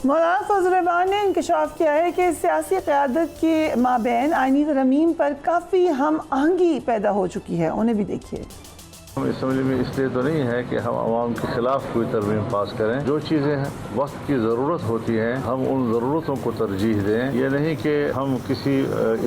मौलाना फजल रहमान ने इंकशाफ किया है कि सियासी क़यादत के माबैन आइनी तरमीम पर काफ़ी हम आहंगी पैदा हो चुकी है। उन्हें भी देखिए। हम असम्बली में इसलिए तो नहीं है कि हम आवाम के खिलाफ कोई तरमीम पास करें। जो चीज़ें वक्त की ज़रूरत होती हैं हम उन ज़रूरतों को तरजीह दें। ये नहीं कि हम किसी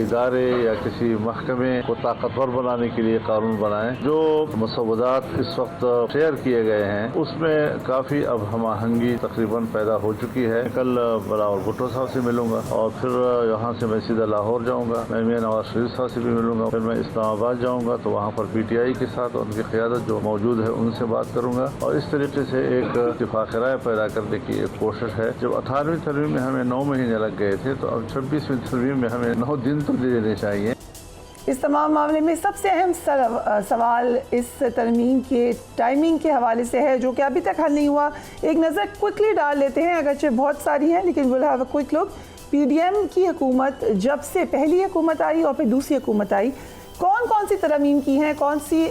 इदारे या किसी महकमे को ताकतवर बनाने के लिए कानून बनाएं। जो मसौदात इस वक्त शेयर किए गए हैं उसमें काफ़ी अब हम आहंगी तकरीबन पैदा हो चुकी है। कल बिलावल भुट्टो साहब से मिलूंगा और फिर यहाँ से मैं सीधा लाहौर जाऊँगा, मैं मियां नवाज शरीफ साहब से भी मिलूंगा, फिर मैं इस्लामाबाद जाऊँगा तो वहाँ पर PTI के साथ उनकी जो मौजूद है उनसे बात करूंगा और इस तरीके से एक इत्तेफाक राय पैदा करने की एक कोशिश है। जब 18वीं तरमीम में हमें 9 महीने लग गए थे तो अब 26वीं तरमीम में हमें 9 दिन तो दे देने चाहिए। इस तमाम मामले में सबसे अहम सवाल इस तरमीम के टाइमिंग के हवाले से है जो कि अभी तक हल नहीं हुआ। एक नज़र क्विकली डाल लेते हैं, अगरचे बहुत सारी हैं लेकिन will have a quick look. PDM की हुकूमत जब से पहली हुकूमत आई और फिर दूसरी हुकूमत आई, कौन कौन सी तरमीम की हैं, कौन सी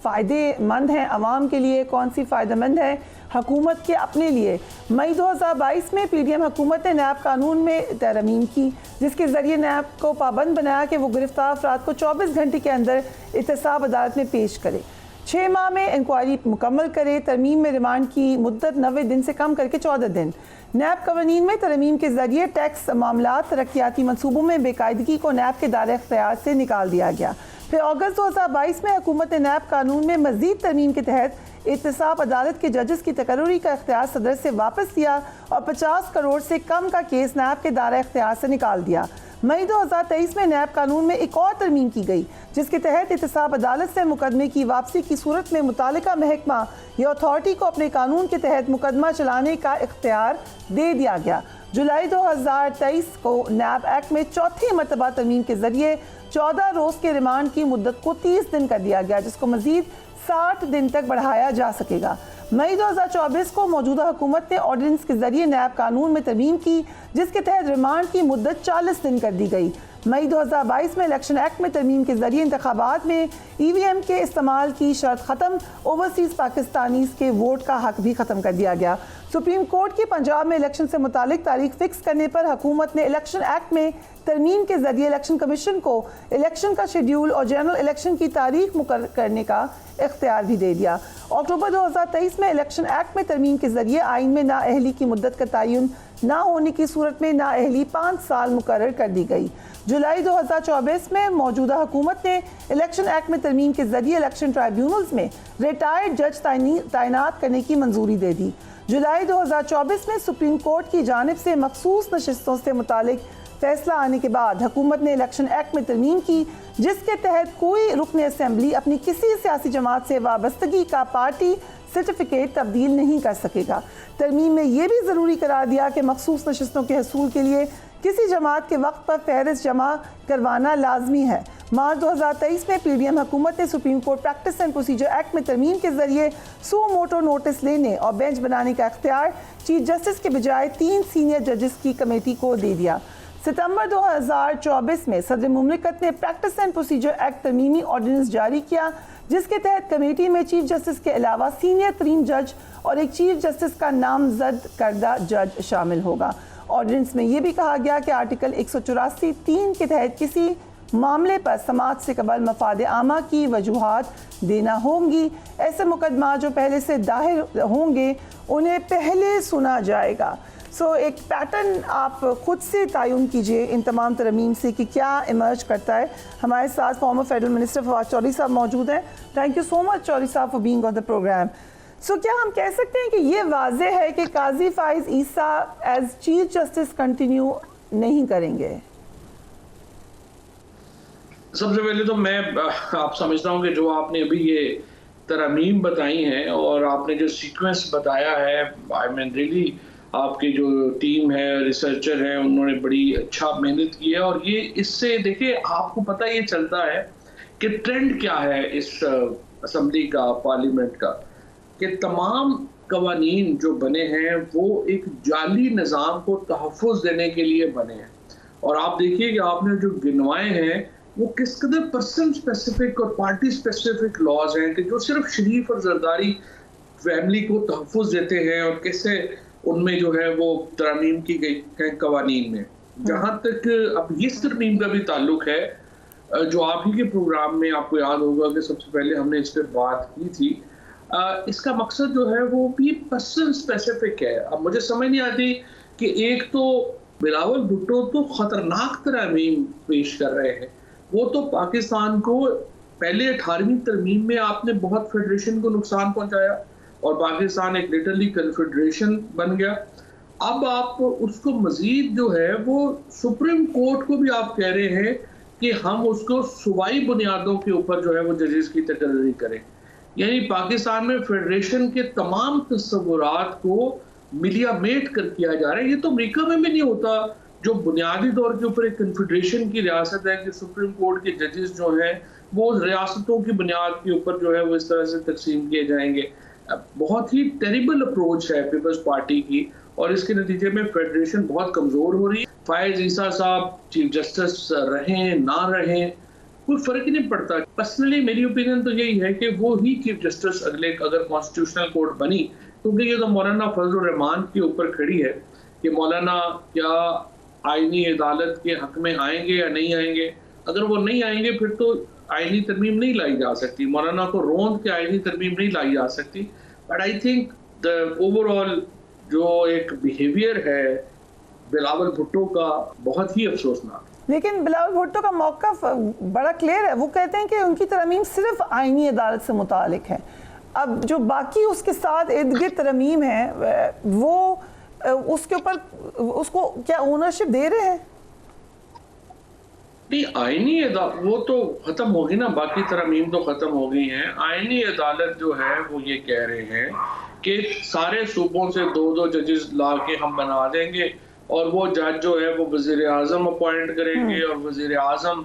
फ़ायदेमंद हैं अवाम के लिए, कौन सी फ़ायदेमंद है हुकूमत के अपने लिए। मई 2022 में PDM हुकूमत ने नैब कानून में तरमीम की जिसके ज़रिए नैब को पाबंद बनाया कि वो गिरफ्तार अफराद को 24 घंटे के अंदर एहतसाब अदालत में पेश करे, 6 माह में इंक्वायरी मुकम्मल करे। तरमीम में रिमांड की मुद्दत 90 दिन से कम करके 14 दिन। नैब कवानीन में तरमीम के ज़रिए टैक्स मामला तरक्याती मनसूबों में बेकायदगी को नैब के दायरे इख्तियार से निकाल दिया गया। फिर अगस्त 2022 में हुकूमत ने नैब कानून में मज़ीद तरमीम के तहत एहतसाब अदालत के जजेस की तकर्री का इख्तियार सदर से वापस लिया और 50 करोड़ से कम का केस नैब के दायरे इख्तियार से निकाल दिया। मई 2023 में नैब कानून में एक और तरमीम की गई जिसके तहत एहतसाब अदालत से मुकदमे की वापसी की सूरत में मुतालिका महकमा या अथॉरिटी को अपने कानून के तहत मुकदमा चलाने का इख्तियार दे दिया गया। जुलाई 2023 को नैब एक्ट में चौथी मरतबा तरमीम के जरिए 14 रोज़ के रिमांड की मुद्दत को 30 दिन कर दिया गया जिसको मजीद 60 दिन तक बढ़ाया जा सकेगा। मई 2024 को मौजूदा हुकूमत ने ऑर्डिनेंस के जरिए नैब कानून में तरमीम की जिसके तहत रिमांड की मुद्दत 40 दिन कर दी गई। मई 2022 में इलेक्शन एक्ट में तरमीम के जरिए इंतखाबात में EVM के इस्तेमाल की शर्त ख़त्म, ओवरसीज़ पाकिस्तानीज़ के वोट का हक भी ख़त्म कर दिया गया। सुप्रीम कोर्ट की पंजाब में इलेक्शन से मुतालिक तारीख फिक्स करने पर हुकूमत ने इलेक्शन एक्ट में तरमीम के जरिए इलेक्शन कमीशन को इलेक्शन का शेड्यूल और जनरल इलेक्शन की तारीख मुकर्रर करने का इख्तियार भी दे दिया। अक्टूबर 2023 में इलेक्शन एक्ट में तरमीम के जरिए आइन में नाअहली की मुद्दत का तयन ना होने की सूरत में नाअहली 5 साल मुकर्रर कर दी गई। जुलाई 2024 में मौजूदा हुकूमत ने इलेक्शन एक्ट में तरमीम के जरिए इलेक्शन ट्राइब्यूनल्स में रिटायर्ड जज तैनात करने की मंजूरी दे दी। जुलाई 2024 में सुप्रीम कोर्ट की जानिब से मखसूस नशिस्तों से मुतालिक फैसला आने के बाद हुकूमत ने इलेक्शन एक्ट में तरमीम की जिसके तहत कोई रुकन असम्बली अपनी किसी सियासी जमात से वाबस्तगी का पार्टी सर्टिफिकेट तब्दील नहीं कर सकेगा। तरमीम में यह भी ज़रूरी करार दिया कि मखसूस नशिस्तों के हसूल के लिए किसी जमात के वक्त पर फहरिस्त जमा करवाना लाजमी है। मार्च 2023 में PDM हुकूमत ने supreme court practice and procedure act में तरमीम के जरिए सो मोटो नोटिस लेने और बेंच बनाने का इख्तियार चीफ जस्टिस के बजाय 3 सीनियर जजेस की कमेटी को दे दिया। सितंबर 2024 में सदर मुमलिकत ने प्रैक्टिस एंड प्रोसीजर एक्ट तरमीमी ऑर्डिनेंस जारी किया जिसके तहत कमेटी में चीफ जस्टिस के अलावा सीनियर 3 जज और एक चीफ जस्टिस का नामजद करदा जज शामिल होगा। ऑर्डिनेंस में यह भी कहा गया कि आर्टिकल 184(3) के तहत किसी मामले पर समाज से कबल मफाद आमा की वजूहात देना होंगी। ऐसे मुकदमा जो पहले से दायर होंगे उन्हें पहले सुना जाएगा। एक पैटर्न आप खुद से तयन कीजिए इन तमाम तरमीम से कि क्या इमर्ज करता है। हमारे साथ former federal minister Fawad Chaudhry साहब मौजूद हैं। Thank you so much Chaudhry साहब for being on the programme. क्या हम कह सकते हैं कि ये वाज़े है कि काजी फाइज ईसा एज चीफ जस्टिस कंटिन्यू नहीं करेंगे? सबसे पहले तो मैं आप समझता हूँ कि जो आपने अभी ये तरमीम बताई हैं और आपने जो सीक्वेंस बताया है, आई मीन रियली आपकी जो टीम है, रिसर्चर हैं, उन्होंने बड़ी अच्छा मेहनत की है। और ये इससे देखिए आपको पता ये चलता है कि ट्रेंड क्या है इस असम्बली का, पार्लियामेंट का, कि तमाम कवानीन जो बने हैं वो एक जाली निज़ाम को तहफ़्फ़ुज़ देने के लिए बने हैं। और आप देखिए कि आपने जो गिनवाए हैं वो किस कदर पर्सन स्पेसिफिक और पार्टी स्पेसिफिक लॉज हैं कि जो सिर्फ शरीफ और जरदारी फैमिली को तहफ़्फ़ुज़ देते हैं और कैसे उनमें जो है वो तरमीम की गई है कवानीन में। जहाँ तक अब इस तरमीम का भी ताल्लुक है, जो आप ही के प्रोग्राम में आपको याद होगा कि सबसे पहले हमने इस पर बात की थी, इसका मकसद जो है वो भी पर्सन स्पेसिफिक है। अब मुझे समझ नहीं आती कि एक तो बिलावल भुट्टो तो खतरनाक तरमीम पेश कर रहे हैं, वो तो पाकिस्तान को पहले 18वीं तरमीम में आपने बहुत फेडरेशन को नुकसान पहुंचाया और पाकिस्तान एक लिटरली कन्फेडरेशन बन गया। अब आप उसको मजीद जो है वो सुप्रीम कोर्ट को भी आप कह रहे हैं कि हम उसको सूबाई बुनियादों के ऊपर जो है वो जजेस की तकर्री करें। यानी पाकिस्तान में फेडरेशन के तमाम तस्वुरात को मिलियामेट कर किया जा रहा है। ये तो अमेरिका में भी नहीं होता, जो बुनियादी तौर के ऊपर एक कन्फेडरेशन की रियासत है कि सुप्रीम कोर्ट के जजेस जो हैं वो रियासतों की बुनियाद के ऊपर जो है वो इस तरह से तकसीम किए जाएंगे। बहुत ही टेरिबल अप्रोच है पीपल्स पार्टी की और इसके नतीजे में फेडरेशन बहुत कमजोर हो रही है। फायज ईसा साहब चीफ जस्टिस रहें ना रहें कोई फर्क ही नहीं पड़ता। पर्सनली मेरी ओपिनियन तो यही है कि वो ही चीफ जस्टिस अगले अगर कॉन्स्टिट्यूशनल कोर्ट बनी, क्योंकि ये तो मौलाना फजल रहमान के ऊपर खड़ी है कि मौलाना क्या आईनी अदालत के हक में आएंगे या नहीं आएंगे। अगर वो नहीं आएंगे फिर तो आईनी तरमीम नहीं लाई जा सकती, मौलाना को रोंद के आईनी तरमीम नहीं लाई जा सकती। But I think the overall जो एक बिहेवियर है बिलावल भुट्टो का बहुत ही अफसोसनाक। लेकिन बिलावल भुट्टो का मौक़िफ़ बड़ा क्लियर है, वो कहते हैं कि उनकी तरमीम सिर्फ आईनी अदालत से मुतालिक है। अब जो बाकी उसके साथ इर्द गिर्द तरमीम है वो उसके ऊपर उसको क्या ओनरशिप दे रहे हैं? नहीं, आईनी अदालत वो तो खत्म होगी ना, बाकी तरमीम तो खत्म हो गई हैं। आईनी अदालत जो है वो ये कह रहे हैं कि सारे सूबों से 2-2 जजेस ला के हम बना देंगे और वो जज जो है वो वजीर आजम अपॉइंट करेंगे और वजीर आजम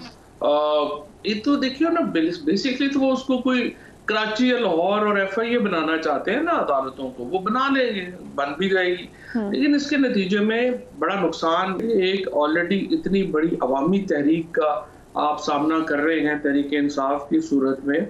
ये तो देखियो ना, बेसिकली तो वो उसको कोई कराची या लाहौर और FIA बनाना चाहते हैं ना अदालतों को, वो बना लेंगे, बन भी जाएगी। लेकिन इसके नतीजे में बड़ा नुकसान, एक ऑलरेडी इतनी बड़ी अवामी तहरीक का आप सामना कर रहे हैं तहरीक इंसाफ की सूरत में,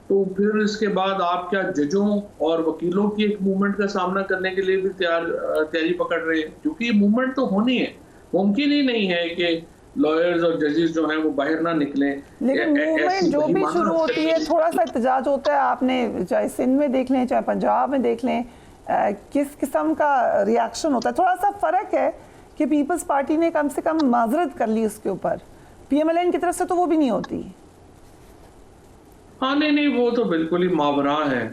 तो फिर इसके बाद आप क्या जजों और वकीलों की एक मूवमेंट का सामना करने के लिए भी तैयारी पकड़ रहे हैं, क्योंकि ये मूवमेंट तो होनी है। मुमकिन ही नहीं है कि लॉयर्स और जजेस जो हैं वो बाहर ना निकले। लेकिन मूवमेंट जो भी शुरू होती है थोड़ा सा एहतजाज होता है। आपने चाहे सिंध में देख लें चाहे पंजाब में देख लें, किस किस्म का रिएक्शन होता है। थोड़ा सा फ़र्क है कि पीपल्स पार्टी ने कम से कम माजरत कर ली उसके ऊपर, PMLN की तरफ से तो वो भी नहीं होती। हाँ नहीं, वो तो बिल्कुल ही मावरा है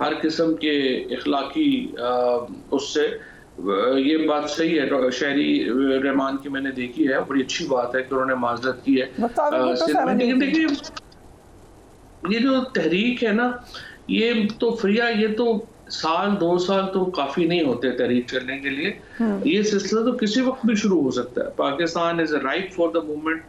हर किस्म के इखलाकी उससे। ये बात सही है, शहरी रहमान की मैंने देखी है, बड़ी अच्छी बात है कि उन्होंने माजरत की है। लेकिन देखिए ये जो तहरीक है ना, ये तो फ्रिया, ये तो 1-2 साल तो काफी नहीं होते तहरीक करने के लिए। ये सिलसिला तो किसी वक्त भी शुरू हो सकता है। Pakistan is right for the movement.